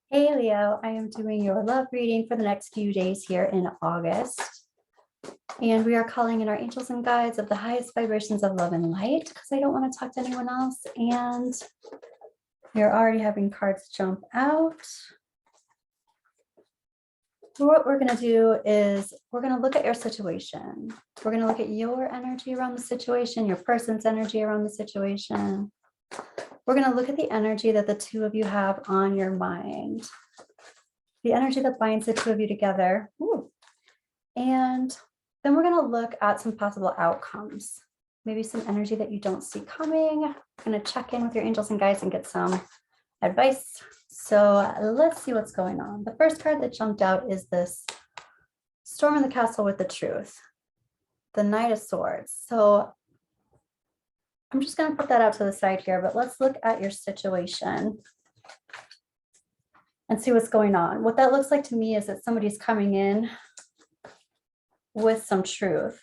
Hey Leo, I am doing your love reading for the next few days here in August. And we are calling in our angels and guides of the highest vibrations of love and light because I don't want to talk to anyone else. And you're already having cards jump out. So what we're going to do is we're going to look at your situation. We're going to look at your energy around the situation, your person's energy around the situation. We're going to look at the energy that the two of you have on your mind, the energy that binds the two of you together. Ooh. And then we're going to look at some possible outcomes, maybe some energy that you don't see coming. I'm going to check in with your angels and guides and get some advice. So let's see what's going on. The first card that jumped out is this Storm in the Castle with the Truth, the Knight of Swords. So I'm just going to put that out to the side here, but let's look at your situation and see what's going on. What that looks like to me is that somebody's coming in with some truth.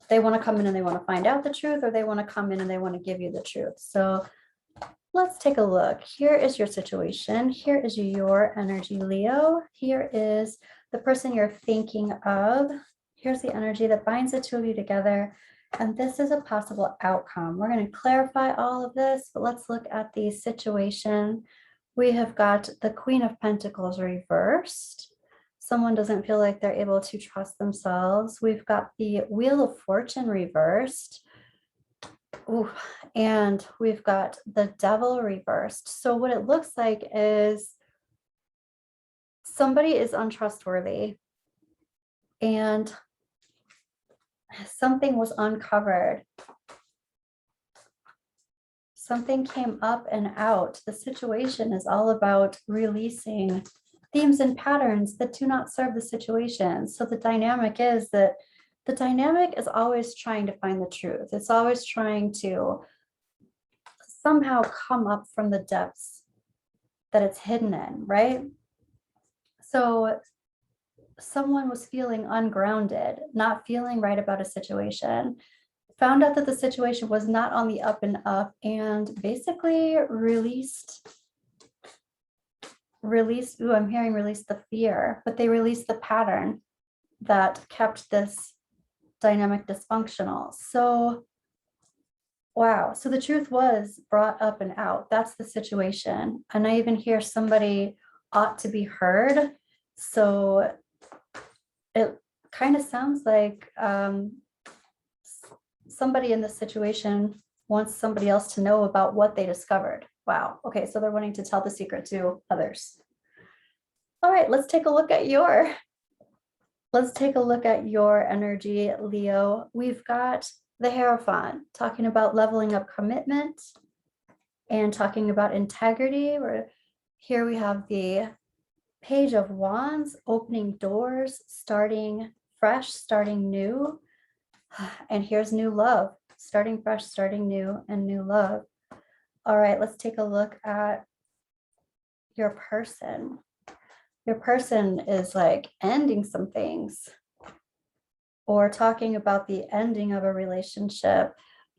They want to come in and they want to find out the truth, or they want to come in and they want to give you the truth. So let's take a look. Here is your situation. Here is your energy, Leo. Here is the person you're thinking of. Here's the energy that binds the two of you together. And this is a possible outcome. We're going to clarify all of this, but let's look at the situation. We have got the Queen of Pentacles reversed. Someone doesn't feel like they're able to trust themselves. We've got the Wheel of Fortune reversed. Ooh, and we've got the Devil reversed. So what it looks like is somebody is untrustworthy and something was uncovered. Something came up and out. The situation is all about releasing themes and patterns that do not serve the situation. So the dynamic is that the dynamic is always trying to find the truth. It's always trying to somehow come up from the depths that it's hidden in, right? So someone was feeling ungrounded, not feeling right about a situation, found out that the situation was not on the up and up, and basically released, ooh, I'm hearing release the fear, but they released the pattern that kept this dynamic dysfunctional. So, wow. So the truth was brought up and out. That's the situation. And I even hear somebody ought to be heard. So it kind of sounds like somebody in this situation wants somebody else to know about what they discovered. Wow. Okay. So they're wanting to tell the secret to others. All right. Let's take a look at your energy, Leo. We've got the Hierophant talking about leveling up commitment and talking about integrity. Here we have the Page of Wands, opening doors, starting fresh, starting new. And here's new love, starting fresh, starting new, and new love. All right, let's take a look at your person. Your person is like ending some things or talking about the ending of a relationship,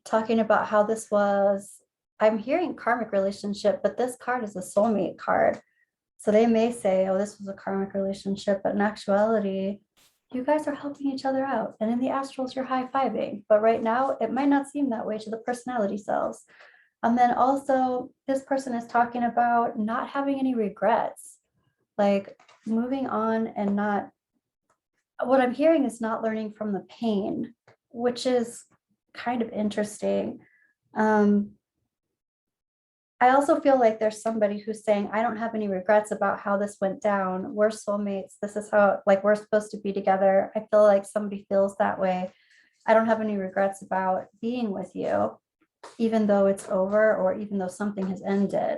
talking about how this was, I'm hearing karmic relationship, but this card is a soulmate card. So they may say, oh, this was a karmic relationship, but in actuality, you guys are helping each other out. And in the astrals, you're high-fiving. But right now, it might not seem that way to the personality cells. And then also, this person is talking about not having any regrets, like moving on and not, what I'm hearing is not learning from the pain, which is kind of interesting. I also feel like there's somebody who's saying, I don't have any regrets about how this went down. We're soulmates. This is how, like, we're supposed to be together. I feel like somebody feels that way. I don't have any regrets about being with you, even though it's over or even though something has ended.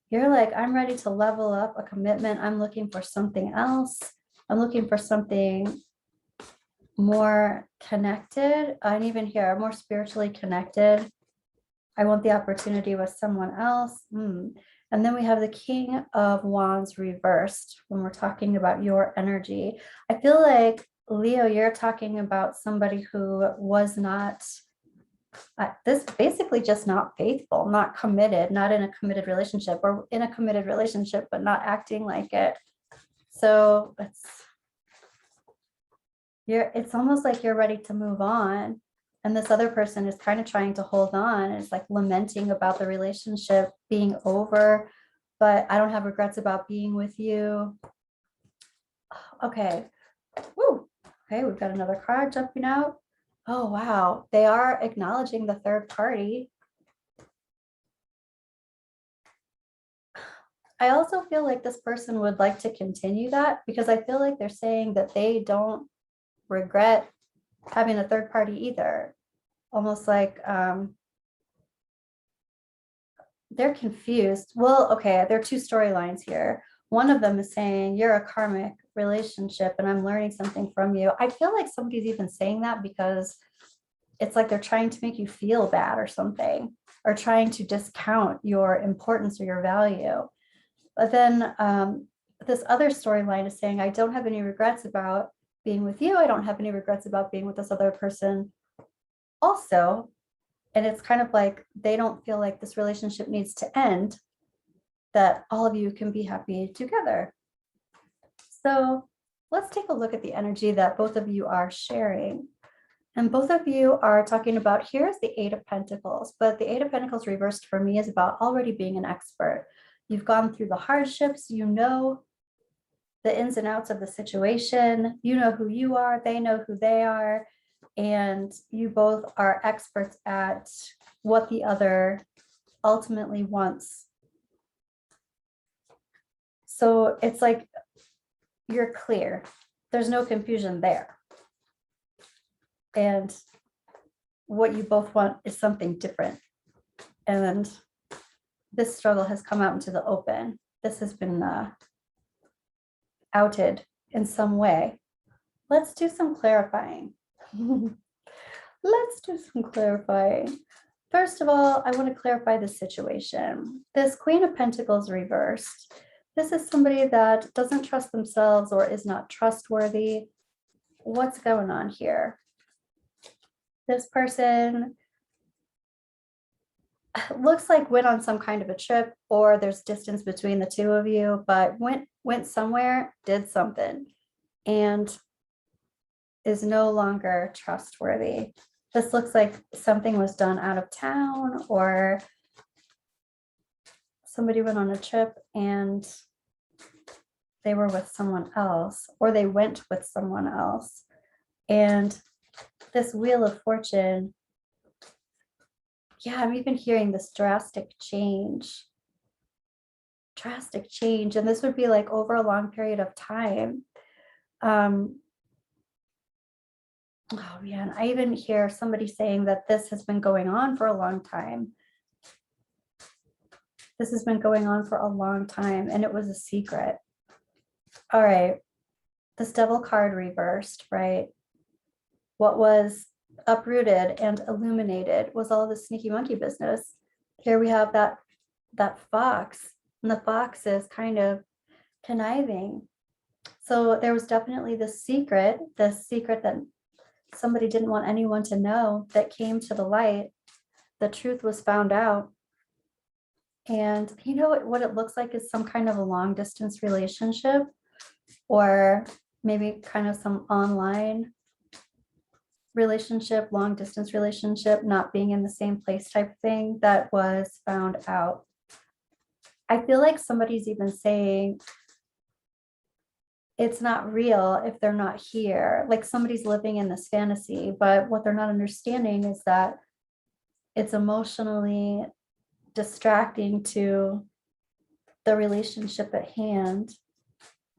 You're like, I'm ready to level up a commitment. I'm looking for something else. I'm looking for something more connected. I'm even here, more spiritually connected. I want the opportunity with someone else. And then we have the King of Wands reversed when we're talking about your energy. I feel like, Leo, you're talking about somebody who was not this basically just not faithful, not committed, not in a committed relationship, or in a committed relationship, but not acting like it. So it's almost like you're ready to move on. And this other person is kind of trying to hold on. It's like lamenting about the relationship being over, but I don't have regrets about being with you. Okay. Woo. Okay, we've got another card jumping out. Oh, wow. They are acknowledging the third party. I also feel like this person would like to continue that, because I feel like they're saying that they don't regret having a third party either. Almost like they're confused. Well, okay, there are two storylines here. One of them is saying you're a karmic relationship and I'm learning something from you. I feel like somebody's even saying that because it's like they're trying to make you feel bad or something, or trying to discount your importance or your value. But then this other storyline is saying, I don't have any regrets about being with you. I don't have any regrets about being with this other person also. And it's kind of like they don't feel like this relationship needs to end, that all of you can be happy together. So let's take a look at the energy that both of you are sharing. And both of you are talking about, here's the Eight of Pentacles, but the Eight of Pentacles reversed for me is about already being an expert. You've gone through the hardships, you know the ins and outs of the situation, you know who you are, they know who they are, and you both are experts at what the other ultimately wants. So it's like you're clear. There's no confusion there. And what you both want is something different. And this struggle has come out into the open. This has been outed in some way. Let's do some clarifying. Let's do some clarifying. First of all, I want to clarify the situation. This Queen of Pentacles reversed. This is somebody that doesn't trust themselves or is not trustworthy. What's going on here? This person looks like went on some kind of a trip, or there's distance between the two of you, but went somewhere, did something, and is no longer trustworthy. This looks like something was done out of town, or somebody went on a trip and they were with someone else, or they went with someone else. And this Wheel of Fortune, yeah, I'm even hearing this drastic change. Drastic change. And this would be like over a long period of time. Oh man, I even hear somebody saying that this has been going on for a long time. This has been going on for a long time, and it was a secret. All right, this Devil card reversed, right? What was uprooted and illuminated was all the sneaky monkey business. Here we have that fox, and the fox is kind of conniving. So there was definitely this secret that somebody didn't want anyone to know, that came to the light. The truth was found out. And you know what it looks like is some kind of a long distance relationship, or maybe kind of some online relationship, long distance relationship, not being in the same place type thing that was found out. I feel like somebody's even saying it's not real if they're not here. Like somebody's living in this fantasy, but what they're not understanding is that it's emotionally distracting to the relationship at hand.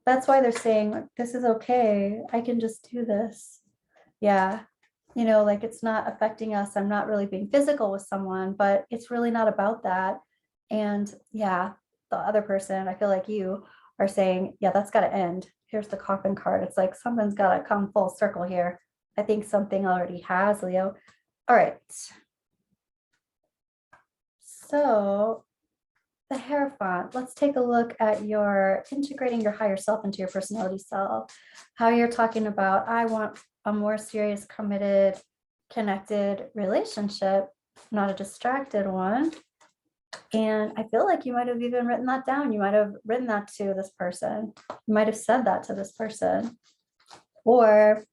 That's why they're saying, this is okay, I can just do this. Yeah, you know, like it's not affecting us. I'm not really being physical with someone, but it's really not about that. And yeah, the other person, I feel like you are saying, yeah, that's got to end. Here's the coffin card. It's like something's got to come full circle here. I think something already has, Leo. All right. So the Hierophant, let's take a look at your integrating your higher self into your personality self. How you're talking about, I want a more serious, committed connected relationship, not a distracted one. And I feel like you might have even written that down. You might have written that to this person. You might have said that to this person. Or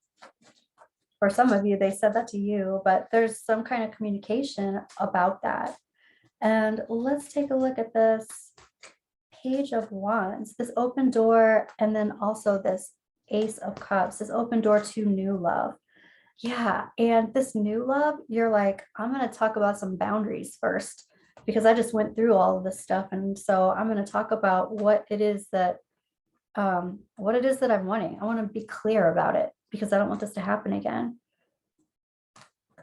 for some of you, they said that to you, but there's some kind of communication about that. And let's take a look at this Page of Wands, this open door, and then also this Ace of Cups, this open door to new love. Yeah, and this new love, you're like, I'm going to talk about some boundaries first because I just went through all of this stuff. And so I'm going to talk about what it is that I'm wanting. I want to be clear about it because I don't want this to happen again.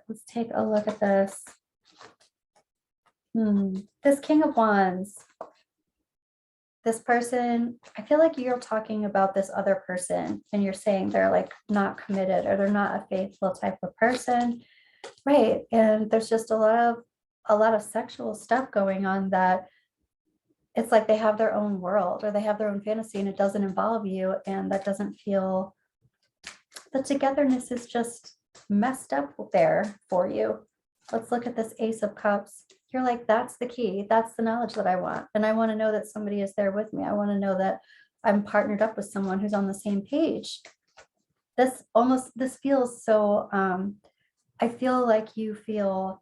Let's take a look at this. This King of Wands. This person, I feel like you're talking about this other person and you're saying they're like not committed or they're not a faithful type of person. Right. And there's just a lot of sexual stuff going on that it's like they have their own world or they have their own fantasy and it doesn't involve you. And that doesn't feel, the togetherness is just messed up there for you. Let's look at this Ace of Cups. You're like, that's the key. That's the knowledge that I want. And I want to know that somebody is there with me. I want to know that I'm partnered up with someone who's on the same page. This feels so, I feel like you feel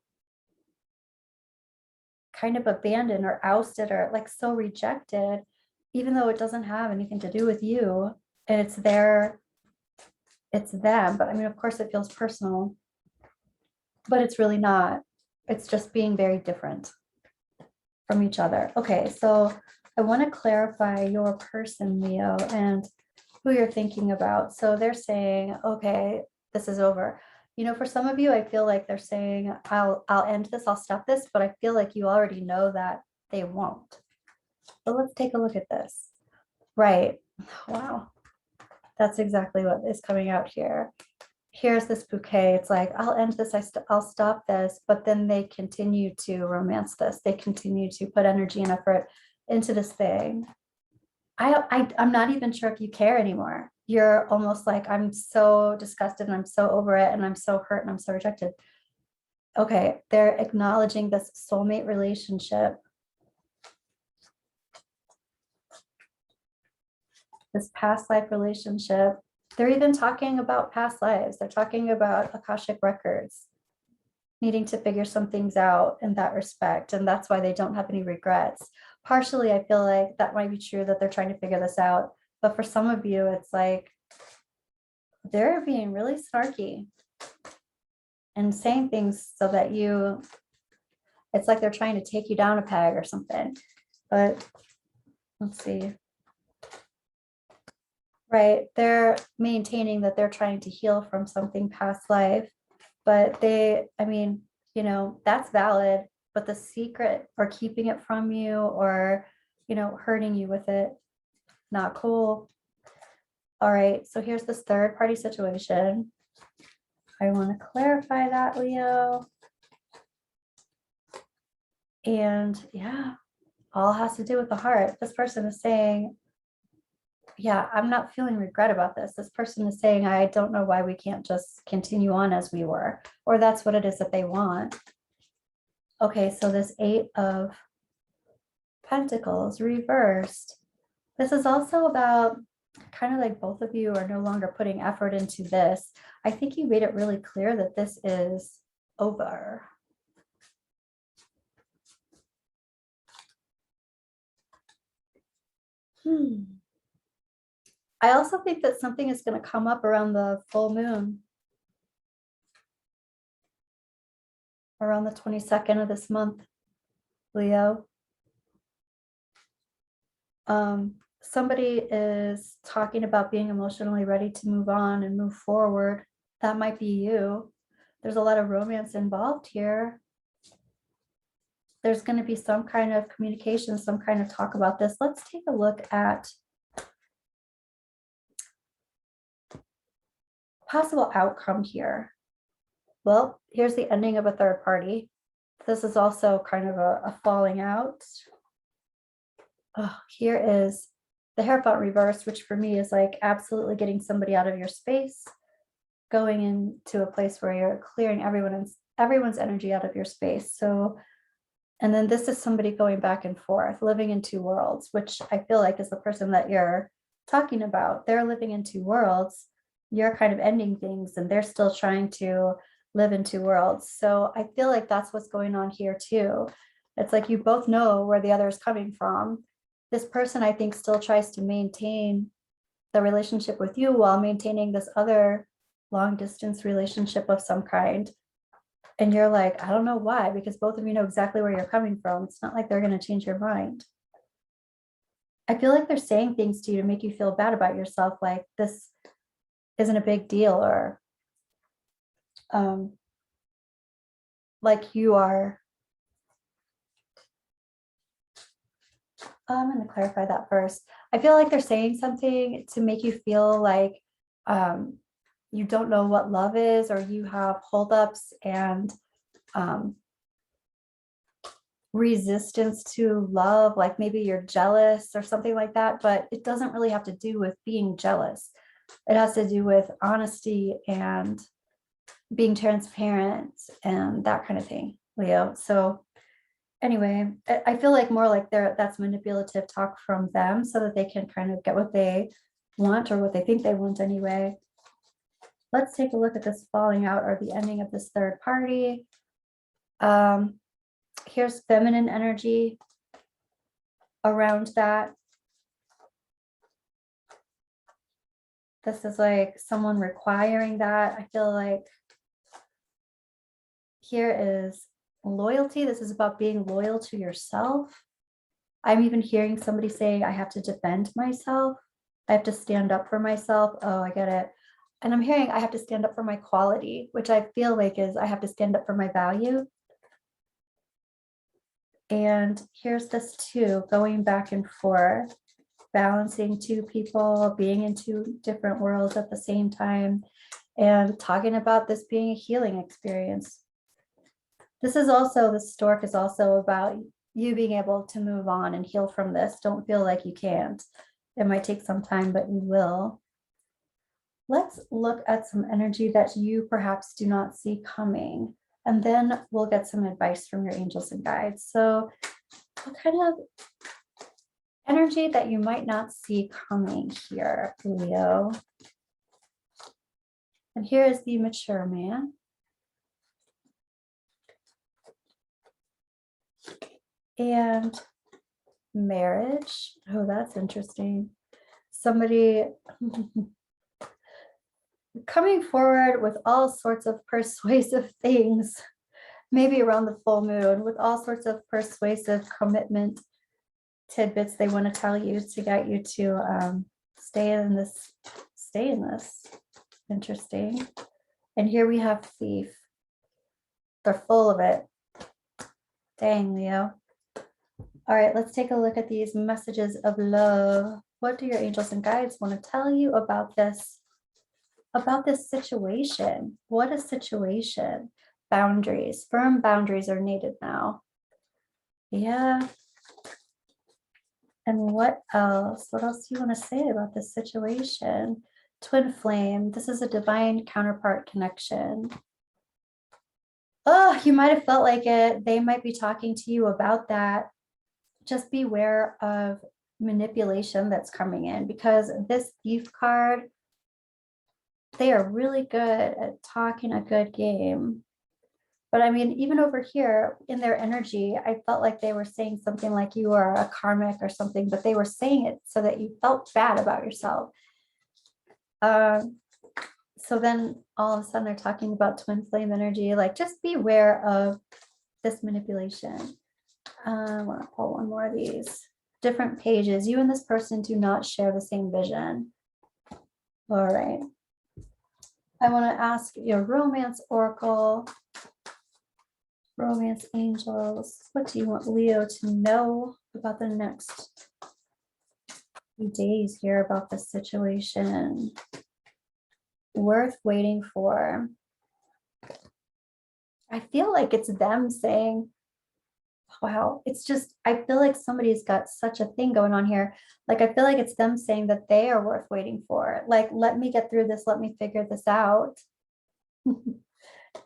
kind of abandoned or ousted or like so rejected, even though it doesn't have anything to do with you. And it's them. But I mean, of course it feels personal, but it's really not. It's just being very different from each other. Okay, so I want to clarify your person, Leo, and who you're thinking about. So they're saying, okay, this is over. You know, for some of you, I feel like they're saying, I'll end this, I'll stop this, but I feel like you already know that they won't. But let's take a look at this. Right. Wow. That's exactly what is coming out here. Here's this bouquet. It's like, I'll end this, I'll stop this, but then they continue to romance this. They continue to put energy and effort into this thing. I'm not even sure if you care anymore. You're almost like, I'm so disgusted and I'm so over it and I'm so hurt and I'm so rejected. Okay, they're acknowledging this soulmate relationship. This past life relationship. They're even talking about past lives. They're talking about Akashic records, needing to figure some things out in that respect. And that's why they don't have any regrets. Partially, I feel like that might be true that they're trying to figure this out. But for some of you, it's like they're being really snarky and saying things so that it's like they're trying to take you down a peg or something. But let's see. Right, they're maintaining that they're trying to heal from something past life, but I mean, you know, that's valid, but the secret or keeping it from you or, you know, hurting you with it, not cool. All right, so here's this third party situation. I want to clarify that, Leo. And yeah, all has to do with the heart. This person is saying, yeah, I'm not feeling regret about this. This person is saying, I don't know why we can't just continue on as we were, or that's what it is that they want. Okay, so this 8 of Pentacles reversed. This is also about kind of like both of you are no longer putting effort into this. I think you made it really clear that this is over. I also think that something is going to come up around the full moon, around the 22nd of this month, Leo. Somebody is talking about being emotionally ready to move on and move forward. That might be you. There's a lot of romance involved here. There's going to be some kind of communication, some kind of talk about this. Let's take a look at possible outcome here. Well, here's the ending of a third party. This is also kind of a falling out. Oh, here is the Hierophant reverse, which for me is like absolutely getting somebody out of your space. going into a place where you're clearing everyone's energy out of your space. So, and then this is somebody going back and forth, living in two worlds, which I feel like is the person that you're talking about. They're living in two worlds. You're kind of ending things and they're still trying to live in two worlds. So I feel like that's what's going on here too. It's like you both know where the other is coming from. This person, I think, still tries to maintain the relationship with you while maintaining this other long distance relationship of some kind. And you're like, I don't know why, because both of you know exactly where you're coming from. It's not like they're going to change your mind. I feel like they're saying things to you to make you feel bad about yourself, like this isn't a big deal, or like you are. I'm going to clarify that first. I feel like they're saying something to make you feel like you don't know what love is, or you have holdups and resistance to love, like maybe you're jealous or something like that, but it doesn't really have to do with being jealous. It has to do with honesty and being transparent and that kind of thing, Leo. So anyway, I feel like more like that's manipulative talk from them so that they can kind of get what they want or what they think they want anyway. Let's take a look at this falling out or the ending of this third party. Here's feminine energy around that. This is like someone requiring that. I feel like here is loyalty. This is about being loyal to yourself. I'm even hearing somebody saying, I have to defend myself. I have to stand up for myself. Oh, I get it. And I'm hearing I have to stand up for my quality, which I feel like is I have to stand up for my value. And here's this too, going back and forth, balancing two people, being in two different worlds at the same time, and talking about this being a healing experience. This is also, the stork is also about you being able to move on and heal from this. Don't feel like you can't. It might take some time, but you will. Let's look at some energy that you perhaps do not see coming, and then we'll get some advice from your angels and guides. So what kind of energy that you might not see coming here, Leo? And here is the mature man. And marriage. Oh, that's interesting. Somebody coming forward with all sorts of persuasive things, maybe around the full moon, with all sorts of persuasive commitment tidbits they want to tell you to get you to stay in this. Interesting. And here we have thief. They're full of it. Dang, Leo. All right, let's take a look at these messages of love. What do your angels and guides want to tell you about this situation? What a situation. Boundaries, firm boundaries are needed now. Yeah. And what else? What else do you want to say about this situation? Twin flame. This is a divine counterpart connection. Oh, you might have felt like it. They might be talking to you about that. Just beware of manipulation that's coming in, because this thief card, they are really good at talking a good game. But I mean, even over here in their energy, I felt like they were saying something like you are a karmic or something, but they were saying it so that you felt bad about yourself. So then all of a sudden they're talking about twin flame energy, like just beware of this manipulation. I want to pull one more of these different pages. You and this person do not share the same vision. All right. I want to ask your romance oracle, romance angels, what do you want Leo to know about the next few days here about this situation? Worth waiting for. I feel like it's them saying, wow, it's just, I feel like somebody's got such a thing going on here. Like, I feel like it's them saying that they are worth waiting for. Like, let me get through this. Let me figure this out.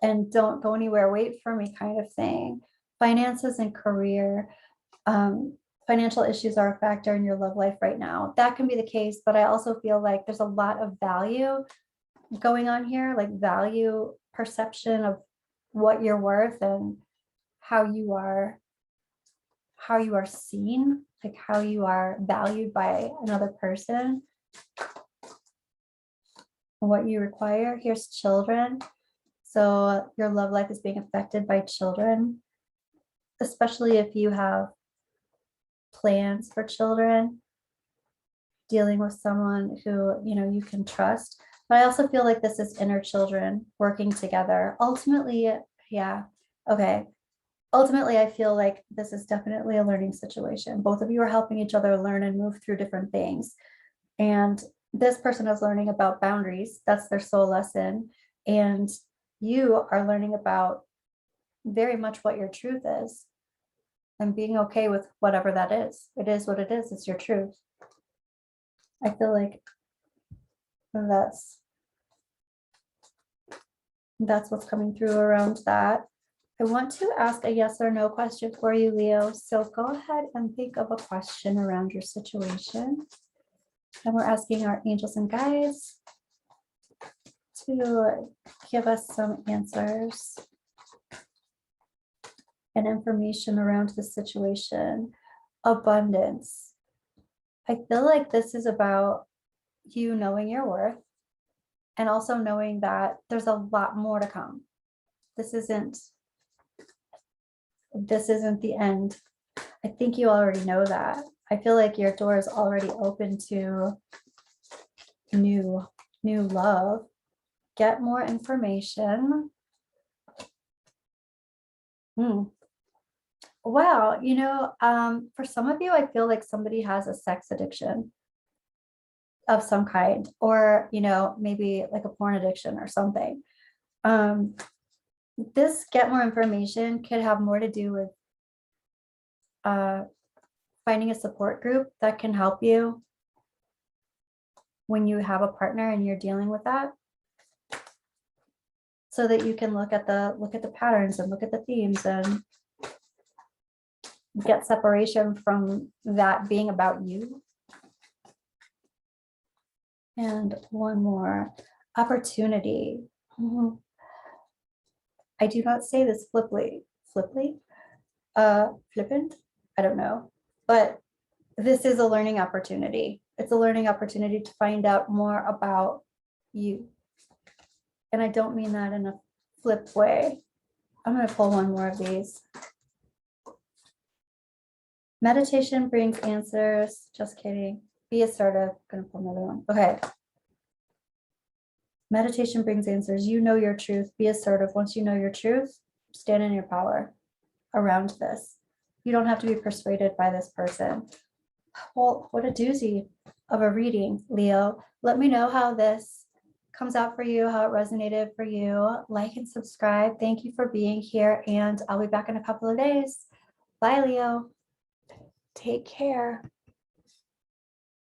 and don't go anywhere, wait for me kind of thing. Finances and career. Financial issues are a factor in your love life right now. That can be the case, but I also feel like there's a lot of value going on here, like value perception of what you're worth and how you are seen, like how you are valued by another person, what you require. Here's children. So your love life is being affected by children, especially if you have plans for children, dealing with someone who, you can trust. But I also feel like this is inner children working together. Ultimately, yeah, okay. Ultimately, I feel like this is definitely a learning situation. Both of you are helping each other learn and move through different things. And this person is learning about boundaries. That's their soul lesson. And you are learning about very much what your truth is and being okay with whatever that is. It is what it is. It's your truth. I feel like that's what's coming through around that. I want to ask a yes or no question for you, Leo. So go ahead and think of a question around your situation. And we're asking our angels and guides to give us some answers and information around the situation. Abundance. I feel like this is about you knowing your worth and also knowing that there's a lot more to come. This isn't the end. I think you already know that. I feel like your door is already open to new love. Get more information. Wow, for some of you, I feel like somebody has a sex addiction of some kind, or maybe like a porn addiction or something. This get more information could have more to do with finding a support group that can help you when you have a partner and you're dealing with that, so that you can look at the patterns and look at the themes and get separation from that being about you. And one more, opportunity. I do not say this flippant, I don't know, but this is a learning opportunity. It's a learning opportunity to find out more about you. And I don't mean that in a flip way. I'm going to pull one more of these. Meditation brings answers. Just kidding. Be assertive. I'm going to pull another one. Okay. Meditation brings answers. You know your truth. Be assertive. Once you know your truth, stand in your power around this. You don't have to be persuaded by this person. Well, what a doozy of a reading, Leo. Let me know how this comes out for you, how it resonated for you. Like and subscribe. Thank you for being here, and I'll be back in a couple of days. Bye, Leo. Take care.